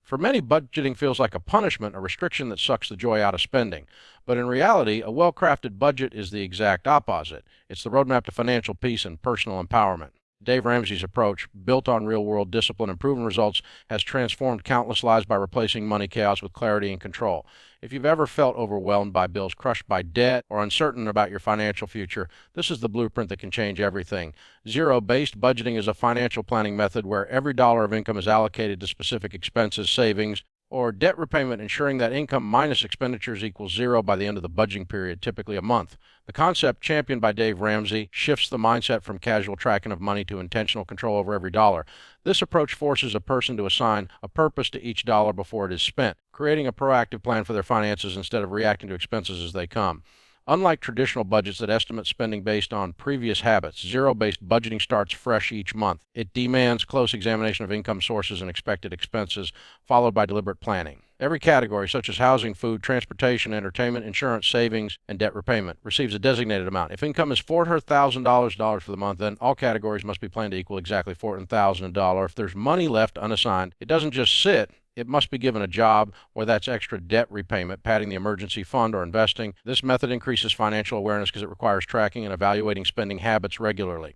For many, budgeting feels like a punishment, a restriction that sucks the joy out of spending. But in reality, a well-crafted budget is the exact opposite. It's the roadmap to financial peace and personal empowerment. Dave Ramsey's approach, built on real-world discipline and proven results, has transformed countless lives by replacing money chaos with clarity and control. If you've ever felt overwhelmed by bills, crushed by debt, or uncertain about your financial future, this is the blueprint that can change everything. Zero-based budgeting is a financial planning method where every dollar of income is allocated to specific expenses, savings, or debt repayment, ensuring that income minus expenditures equals zero by the end of the budgeting period, typically a month. The concept, championed by Dave Ramsey, shifts the mindset from casual tracking of money to intentional control over every dollar. This approach forces a person to assign a purpose to each dollar before it is spent, creating a proactive plan for their finances instead of reacting to expenses as they come. Unlike traditional budgets that estimate spending based on previous habits, zero-based budgeting starts fresh each month. It demands close examination of income sources and expected expenses, followed by deliberate planning. Every category, such as housing, food, transportation, entertainment, insurance, savings, and debt repayment, receives a designated amount. If income is $400,000 for the month, then all categories must be planned to equal exactly $400,000. If there's money left unassigned, it doesn't just sit. It must be given a job, whether that's extra debt repayment, padding the emergency fund, or investing. This method increases financial awareness because it requires tracking and evaluating spending habits regularly.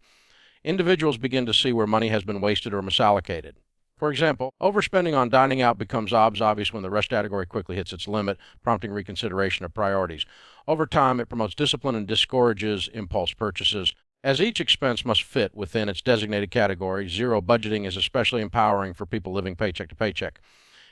Individuals begin to see where money has been wasted or misallocated. For example, overspending on dining out becomes obvious when the rest category quickly hits its limit, prompting reconsideration of priorities. Over time, it promotes discipline and discourages impulse purchases. As each expense must fit within its designated category, zero budgeting is especially empowering for people living paycheck to paycheck.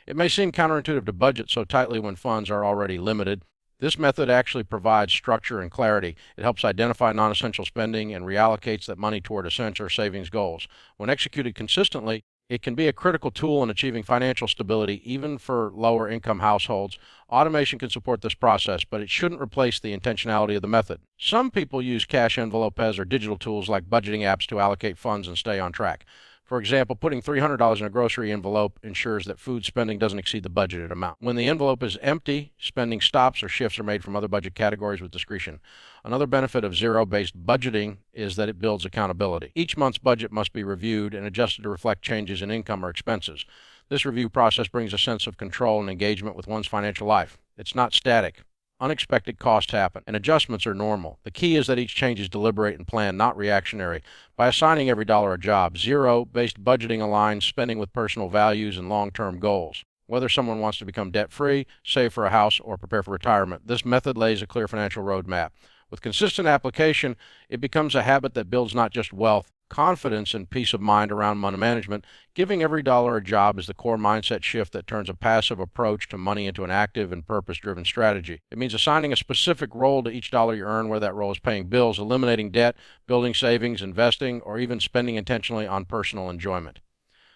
It may seem counterintuitive to budget so tightly when funds are already limited. This method actually provides structure and clarity. It helps identify non-essential spending and reallocates that money toward essential savings goals. When executed consistently, it can be a critical tool in achieving financial stability, even for lower income households. Automation can support this process, but it shouldn't replace the intentionality of the method. Some people use cash envelopes or digital tools like budgeting apps to allocate funds and stay on track. For example, putting $300 in a grocery envelope ensures that food spending doesn't exceed the budgeted amount. When the envelope is empty, spending stops or shifts are made from other budget categories with discretion. Another benefit of zero-based budgeting is that it builds accountability. Each month's budget must be reviewed and adjusted to reflect changes in income or expenses. This review process brings a sense of control and engagement with one's financial life. It's not static. Unexpected costs happen, and adjustments are normal. The key is that each change is deliberate and planned, not reactionary. By assigning every dollar a job, zero-based budgeting aligns spending with personal values and long-term goals. Whether someone wants to become debt-free, save for a house, or prepare for retirement, this method lays a clear financial roadmap. With consistent application, it becomes a habit that builds not just wealth, confidence and peace of mind around money management. Giving every dollar a job is the core mindset shift that turns a passive approach to money into an active and purpose-driven strategy. It means assigning a specific role to each dollar you earn, whether that role is paying bills, eliminating debt, building savings, investing, or even spending intentionally on personal enjoyment.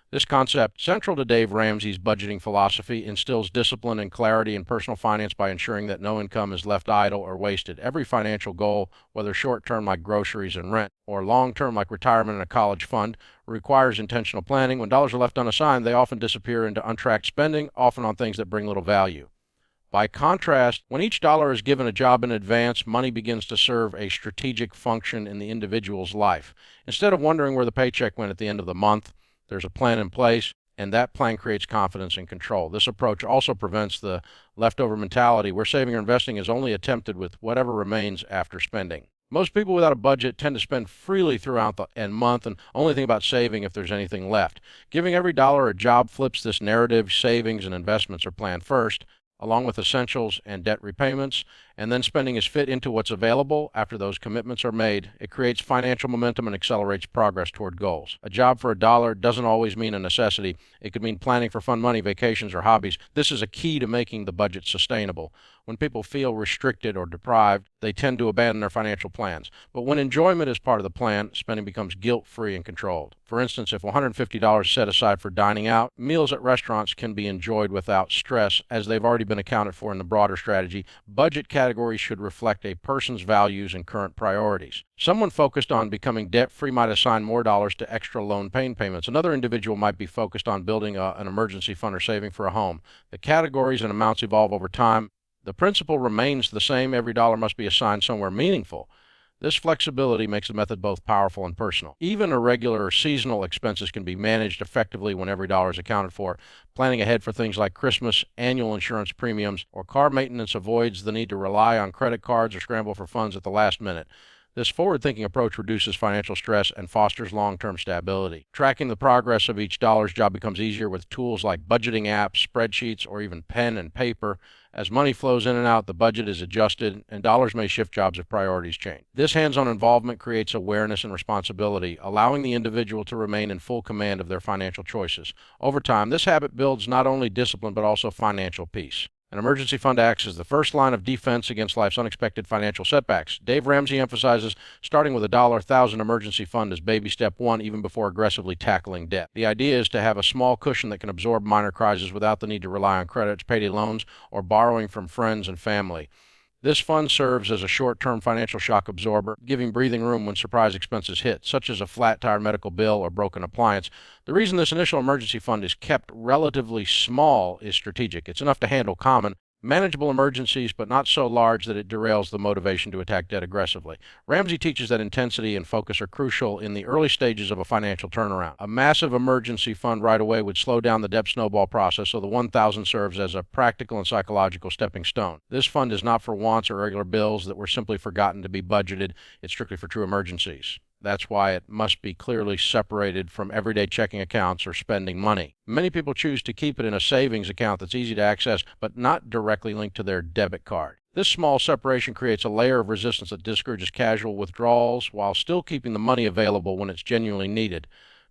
This concept, central to Dave Ramsey's budgeting philosophy, instills discipline and clarity in personal finance by ensuring that no income is left idle or wasted. Every financial goal, whether short-term like groceries and rent, or long-term like retirement and a college fund, requires intentional planning. When dollars are left unassigned, they often disappear into untracked spending, often on things that bring little value. By contrast, when each dollar is given a job in advance, money begins to serve a strategic function in the individual's life. Instead of wondering where the paycheck went at the end of the month, there's a plan in place, and that plan creates confidence and control. This approach also prevents the leftover mentality where saving or investing is only attempted with whatever remains after spending. Most people without a budget tend to spend freely throughout the month and only think about saving if there's anything left. Giving every dollar a job flips this narrative. Savings and investments are planned first, along with essentials and debt repayments, and then spending is fit into what's available after those commitments are made. It creates financial momentum and accelerates progress toward goals. A job for a dollar doesn't always mean a necessity. It could mean planning for fun money, vacations, or hobbies. This is a key to making the budget sustainable. When people feel restricted or deprived, they tend to abandon their financial plans. But when enjoyment is part of the plan, spending becomes guilt-free and controlled. For instance, if $150 is set aside for dining out, meals at restaurants can be enjoyed without stress as they've already been accounted for in the broader strategy. Budget categories should reflect a person's values and current priorities. Someone focused on becoming debt-free might assign more dollars to extra loan payments. Another individual might be focused on building an emergency fund or saving for a home. The categories and amounts evolve over time. The principle remains the same. Every dollar must be assigned somewhere meaningful. This flexibility makes the method both powerful and personal. Even irregular or seasonal expenses can be managed effectively when every dollar is accounted for. Planning ahead for things like Christmas, annual insurance premiums, or car maintenance avoids the need to rely on credit cards or scramble for funds at the last minute. This forward-thinking approach reduces financial stress and fosters long-term stability. Tracking the progress of each dollar's job becomes easier with tools like budgeting apps, spreadsheets, or even pen and paper. As money flows in and out, the budget is adjusted, and dollars may shift jobs if priorities change. This hands-on involvement creates awareness and responsibility, allowing the individual to remain in full command of their financial choices. Over time, this habit builds not only discipline but also financial peace. An emergency fund acts as the first line of defense against life's unexpected financial setbacks. Dave Ramsey emphasizes starting with $1,000 emergency fund as baby step one, even before aggressively tackling debt. The idea is to have a small cushion that can absorb minor crises without the need to rely on credits, payday loans, or borrowing from friends and family. This fund serves as a short-term financial shock absorber, giving breathing room when surprise expenses hit, such as a flat-tire medical bill or broken appliance. The reason this initial emergency fund is kept relatively small is strategic. It's enough to handle common, manageable emergencies, but not so large that it derails the motivation to attack debt aggressively. Ramsey teaches that intensity and focus are crucial in the early stages of a financial turnaround. A massive emergency fund right away would slow down the debt snowball process, so the 1,000 serves as a practical and psychological stepping stone. This fund is not for wants or regular bills that were simply forgotten to be budgeted. It's strictly for true emergencies. That's why it must be clearly separated from everyday checking accounts or spending money. Many people choose to keep it in a savings account that's easy to access but not directly linked to their debit card. This small separation creates a layer of resistance that discourages casual withdrawals while still keeping the money available when it's genuinely needed.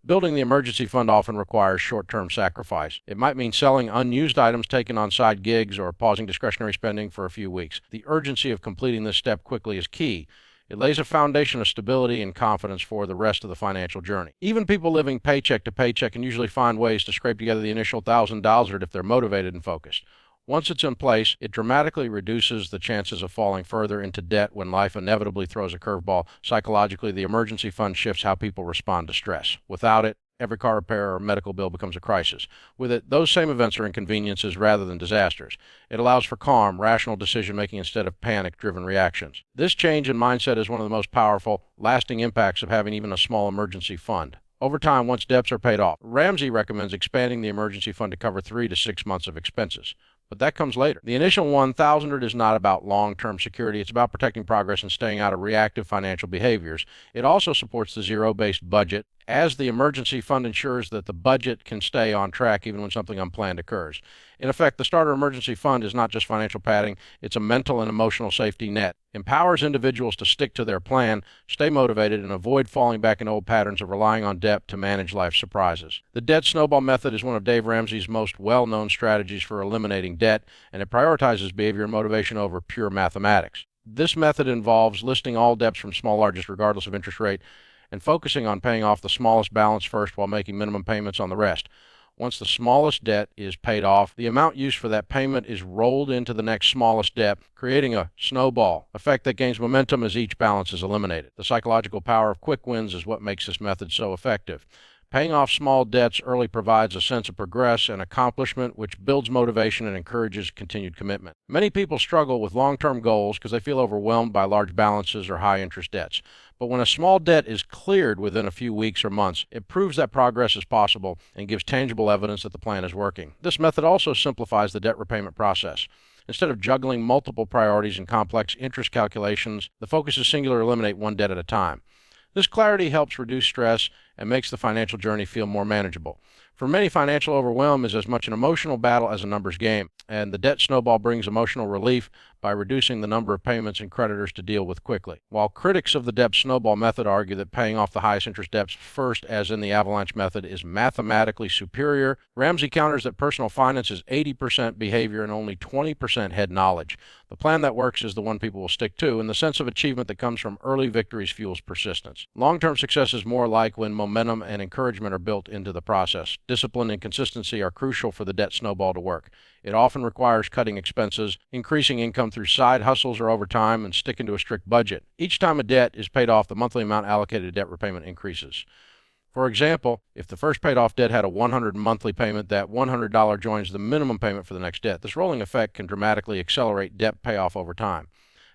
Building the emergency fund often requires short-term sacrifice. It might mean selling unused items taken on side gigs or pausing discretionary spending for a few weeks. The urgency of completing this step quickly is key. It lays a foundation of stability and confidence for the rest of the financial journey. Even people living paycheck to paycheck can usually find ways to scrape together the initial $1,000 if they're motivated and focused. Once it's in place, it dramatically reduces the chances of falling further into debt when life inevitably throws a curveball. Psychologically, the emergency fund shifts how people respond to stress. Without it, every car repair or medical bill becomes a crisis. With it, those same events are inconveniences rather than disasters. It allows for calm, rational decision-making instead of panic-driven reactions. This change in mindset is one of the most powerful, lasting impacts of having even a small emergency fund. Over time, once debts are paid off, Ramsey recommends expanding the emergency fund to cover 3 to 6 months of expenses. But that comes later. The initial 1,000 is not about long-term security. It's about protecting progress and staying out of reactive financial behaviors. It also supports the zero-based budget, as the emergency fund ensures that the budget can stay on track even when something unplanned occurs. In effect, the starter emergency fund is not just financial padding, it's a mental and emotional safety net. Empowers individuals to stick to their plan, stay motivated, and avoid falling back in old patterns of relying on debt to manage life's surprises. The debt snowball method is one of Dave Ramsey's most well-known strategies for eliminating debt, and it prioritizes behavior and motivation over pure mathematics. This method involves listing all debts from small to largest regardless of interest rate, and focusing on paying off the smallest balance first while making minimum payments on the rest. Once the smallest debt is paid off, the amount used for that payment is rolled into the next smallest debt, creating a snowball effect that gains momentum as each balance is eliminated. The psychological power of quick wins is what makes this method so effective. Paying off small debts early provides a sense of progress and accomplishment, which builds motivation and encourages continued commitment. Many people struggle with long-term goals because they feel overwhelmed by large balances or high-interest debts. But when a small debt is cleared within a few weeks or months, it proves that progress is possible and gives tangible evidence that the plan is working. This method also simplifies the debt repayment process. Instead of juggling multiple priorities and complex interest calculations, the focus is singular: eliminate one debt at a time. This clarity helps reduce stress and makes the financial journey feel more manageable. For many, financial overwhelm is as much an emotional battle as a numbers game, and the debt snowball brings emotional relief by reducing the number of payments and creditors to deal with quickly. While critics of the debt snowball method argue that paying off the highest interest debts first, as in the avalanche method, is mathematically superior, Ramsey counters that personal finance is 80% behavior and only 20% head knowledge. The plan that works is the one people will stick to, and the sense of achievement that comes from early victories fuels persistence. Long-term success is more like when momentum and encouragement are built into the process. Discipline and consistency are crucial for the debt snowball to work. It often requires cutting expenses, increasing income through side hustles or overtime, and sticking to a strict budget. Each time a debt is paid off, the monthly amount allocated to debt repayment increases. For example, if the first paid off debt had a $100 monthly payment, that $100 joins the minimum payment for the next debt. This rolling effect can dramatically accelerate debt payoff over time.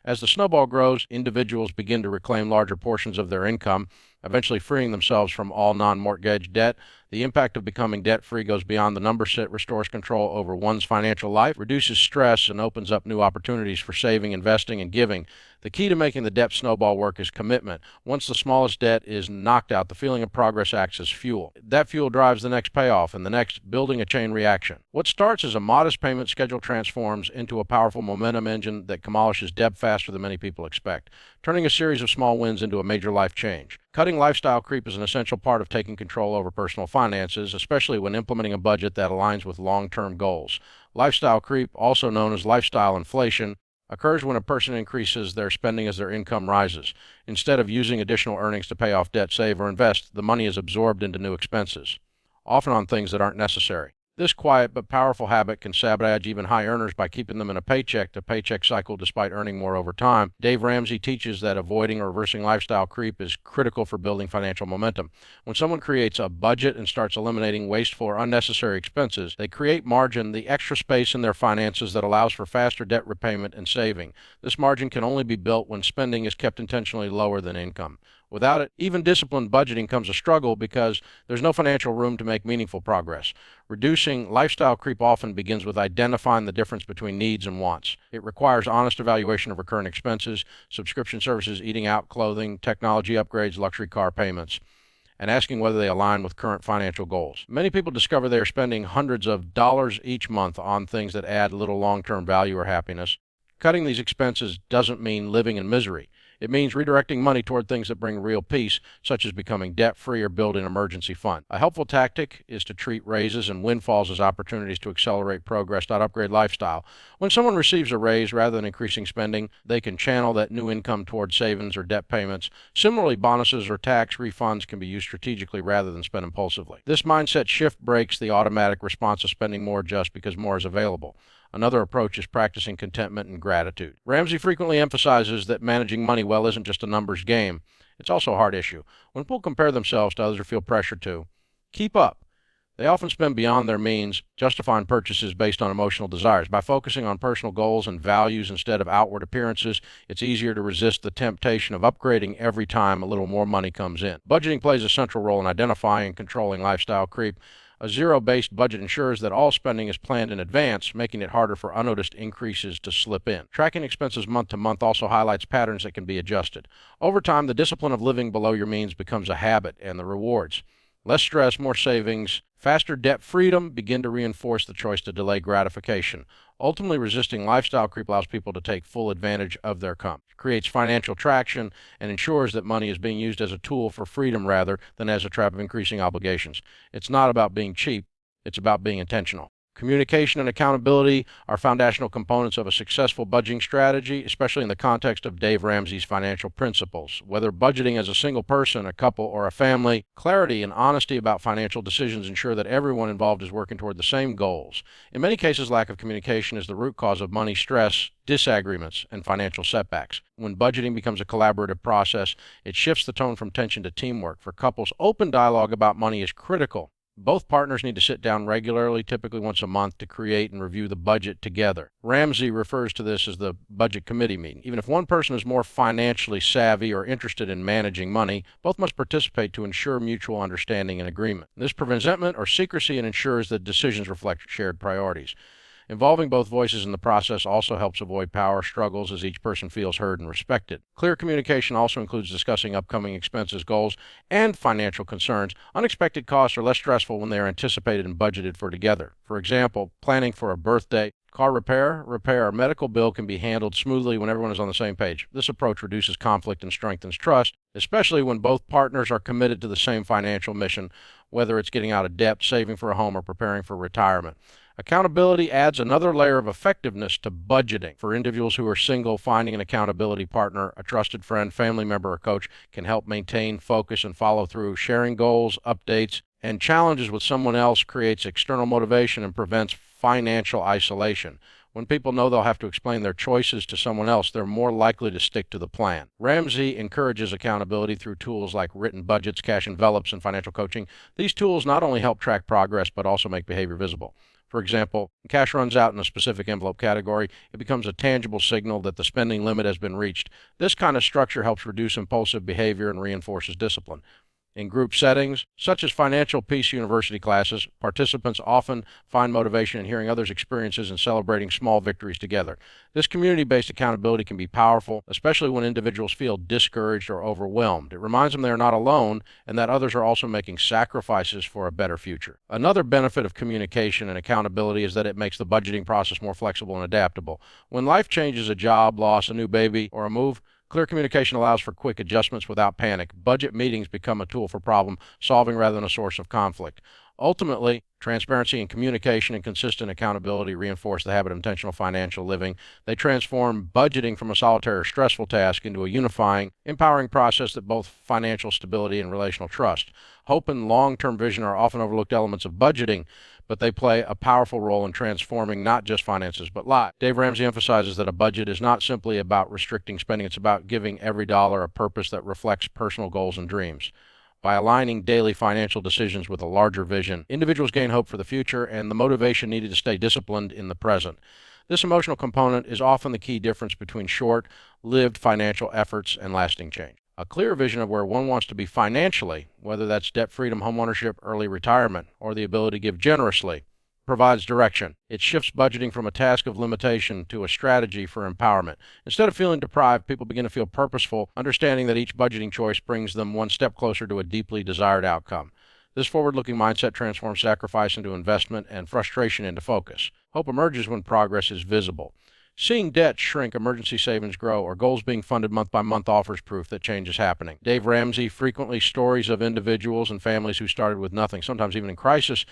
As the snowball grows, individuals begin to reclaim larger portions of their income, eventually freeing themselves from all non-mortgage debt. The impact of becoming debt-free goes beyond the numbers. It restores control over one's financial life, reduces stress, and opens up new opportunities for saving, investing, and giving. The key to making the debt snowball work is commitment. Once the smallest debt is knocked out, the feeling of progress acts as fuel. That fuel drives the next payoff and the next, building a chain reaction. What starts as a modest payment schedule transforms into a powerful momentum engine that demolishes debt faster than many people expect, turning a series of small wins into a major life change. Cutting lifestyle creep is an essential part of taking control over personal finances, especially when implementing a budget that aligns with long-term goals. Lifestyle creep, also known as lifestyle inflation, occurs when a person increases their spending as their income rises. Instead of using additional earnings to pay off debt, save, or invest, the money is absorbed into new expenses, often on things that aren't necessary. This quiet but powerful habit can sabotage even high earners by keeping them in a paycheck-to-paycheck cycle despite earning more over time. Dave Ramsey teaches that avoiding or reversing lifestyle creep is critical for building financial momentum. When someone creates a budget and starts eliminating wasteful or unnecessary expenses, they create margin, the extra space in their finances that allows for faster debt repayment and saving. This margin can only be built when spending is kept intentionally lower than income. Without it, even disciplined budgeting becomes a struggle because there's no financial room to make meaningful progress. Reducing lifestyle creep often begins with identifying the difference between needs and wants. It requires honest evaluation of recurrent expenses, subscription services, eating out, clothing, technology upgrades, luxury car payments, and asking whether they align with current financial goals. Many people discover they are spending hundreds of dollars each month on things that add little long-term value or happiness. Cutting these expenses doesn't mean living in misery. It means redirecting money toward things that bring real peace, such as becoming debt-free or building an emergency fund. A helpful tactic is to treat raises and windfalls as opportunities to accelerate progress, not upgrade lifestyle. When someone receives a raise, rather than increasing spending, they can channel that new income toward savings or debt payments. Similarly, bonuses or tax refunds can be used strategically rather than spent impulsively. This mindset shift breaks the automatic response of spending more just because more is available. Another approach is practicing contentment and gratitude. Ramsey frequently emphasizes that managing money well isn't just a numbers game. It's also a heart issue. When people compare themselves to others or feel pressure to keep up, they often spend beyond their means, justifying purchases based on emotional desires. By focusing on personal goals and values instead of outward appearances, it's easier to resist the temptation of upgrading every time a little more money comes in. Budgeting plays a central role in identifying and controlling lifestyle creep. A zero-based budget ensures that all spending is planned in advance, making it harder for unnoticed increases to slip in. Tracking expenses month to month also highlights patterns that can be adjusted. Over time, the discipline of living below your means becomes a habit, and the rewards, less stress, more savings, faster debt freedom, begin to reinforce the choice to delay gratification. Ultimately, resisting lifestyle creep allows people to take full advantage of their income, creates financial traction, and ensures that money is being used as a tool for freedom rather than as a trap of increasing obligations. It's not about being cheap, it's about being intentional. Communication and accountability are foundational components of a successful budgeting strategy, especially in the context of Dave Ramsey's financial principles. Whether budgeting as a single person, a couple, or a family, clarity and honesty about financial decisions ensure that everyone involved is working toward the same goals. In many cases, lack of communication is the root cause of money stress, disagreements, and financial setbacks. When budgeting becomes a collaborative process, it shifts the tone from tension to teamwork. For couples, open dialogue about money is critical. Both partners need to sit down regularly, typically once a month, to create and review the budget together. Ramsey refers to this as the budget committee meeting. Even if one person is more financially savvy or interested in managing money, both must participate to ensure mutual understanding and agreement. This prevents resentment or secrecy and ensures that decisions reflect shared priorities. Involving both voices in the process also helps avoid power struggles as each person feels heard and respected. Clear communication also includes discussing upcoming expenses, goals, and financial concerns. Unexpected costs are less stressful when they are anticipated and budgeted for together. For example, planning for a birthday, car repair, or medical bill can be handled smoothly when everyone is on the same page. This approach reduces conflict and strengthens trust, especially when both partners are committed to the same financial mission, whether it's getting out of debt, saving for a home, or preparing for retirement. Accountability adds another layer of effectiveness to budgeting. For individuals who are single, finding an accountability partner, a trusted friend, family member, or coach can help maintain focus and follow through. Sharing goals, updates, and challenges with someone else creates external motivation and prevents financial isolation. When people know they'll have to explain their choices to someone else, they're more likely to stick to the plan. Ramsey encourages accountability through tools like written budgets, cash envelopes, and financial coaching. These tools not only help track progress, but also make behavior visible. For example, when cash runs out in a specific envelope category, it becomes a tangible signal that the spending limit has been reached. This kind of structure helps reduce impulsive behavior and reinforces discipline. In group settings, such as financial peace university classes, participants often find motivation in hearing others' experiences and celebrating small victories together. This community-based accountability can be powerful, especially when individuals feel discouraged or overwhelmed. It reminds them they are not alone and that others are also making sacrifices for a better future. Another benefit of communication and accountability is that it makes the budgeting process more flexible and adaptable. When life changes, a job loss, a new baby, or a move, clear communication allows for quick adjustments without panic. Budget meetings become a tool for problem solving rather than a source of conflict. Ultimately, transparency and communication and consistent accountability reinforce the habit of intentional financial living. They transform budgeting from a solitary or stressful task into a unifying, empowering process that both financial stability and relational trust. Hope and long-term vision are often overlooked elements of budgeting, but they play a powerful role in transforming not just finances but lives. Dave Ramsey emphasizes that a budget is not simply about restricting spending, it's about giving every dollar a purpose that reflects personal goals and dreams. By aligning daily financial decisions with a larger vision, individuals gain hope for the future and the motivation needed to stay disciplined in the present. This emotional component is often the key difference between short-lived financial efforts and lasting change. A clear vision of where one wants to be financially, whether that's debt freedom, homeownership, early retirement, or the ability to give generously, provides direction. It shifts budgeting from a task of limitation to a strategy for empowerment. Instead of feeling deprived, people begin to feel purposeful, understanding that each budgeting choice brings them one step closer to a deeply desired outcome. This forward-looking mindset transforms sacrifice into investment and frustration into focus. Hope emerges when progress is visible. Seeing debt shrink, emergency savings grow, or goals being funded month by month offers proof that change is happening. Dave Ramsey frequently stories of individuals and families who started with nothing, sometimes even in crisis,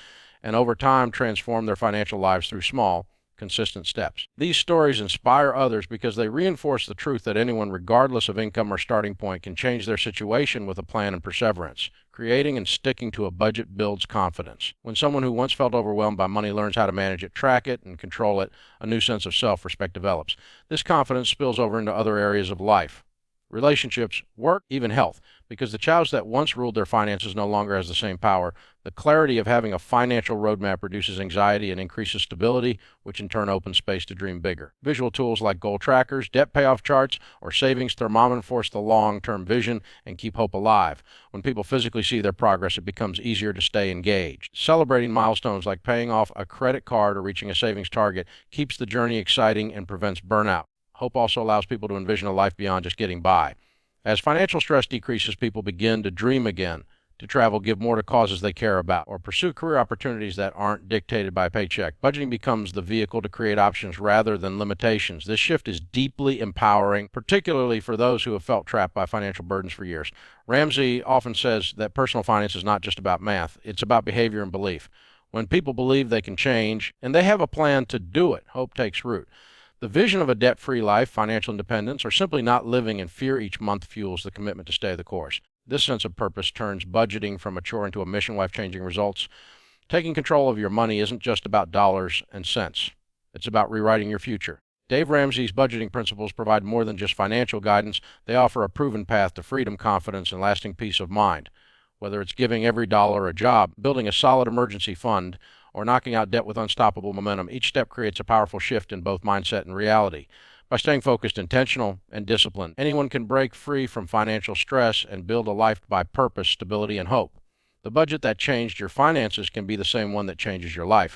and over time transformed their financial lives through small, consistent steps. These stories inspire others because they reinforce the truth that anyone, regardless of income or starting point, can change their situation with a plan and perseverance. Creating and sticking to a budget builds confidence. When someone who once felt overwhelmed by money learns how to manage it, track it, and control it, a new sense of self-respect develops. This confidence spills over into other areas of life. Relationships, work, even health, because the child that once ruled their finances no longer has the same power. The clarity of having a financial roadmap reduces anxiety and increases stability, which in turn opens space to dream bigger. Visual tools like goal trackers, debt payoff charts, or savings thermometer force the long-term vision and keep hope alive. When people physically see their progress, it becomes easier to stay engaged. Celebrating milestones like paying off a credit card or reaching a savings target keeps the journey exciting and prevents burnout. Hope also allows people to envision a life beyond just getting by. As financial stress decreases, people begin to dream again, to travel, give more to causes they care about, or pursue career opportunities that aren't dictated by a paycheck. Budgeting becomes the vehicle to create options rather than limitations. This shift is deeply empowering, particularly for those who have felt trapped by financial burdens for years. Ramsey often says that personal finance is not just about math, it's about behavior and belief. When people believe they can change, and they have a plan to do it, hope takes root. The vision of a debt-free life, financial independence, or simply not living in fear each month fuels the commitment to stay the course. This sense of purpose turns budgeting from a chore into a mission, life-changing results. Taking control of your money isn't just about dollars and cents. It's about rewriting your future. Dave Ramsey's budgeting principles provide more than just financial guidance. They offer a proven path to freedom, confidence, and lasting peace of mind. Whether it's giving every dollar a job, building a solid emergency fund, or knocking out debt with unstoppable momentum, each step creates a powerful shift in both mindset and reality. By staying focused, intentional, and disciplined, anyone can break free from financial stress and build a life by purpose, stability, and hope. The budget that changed your finances can be the same one that changes your life.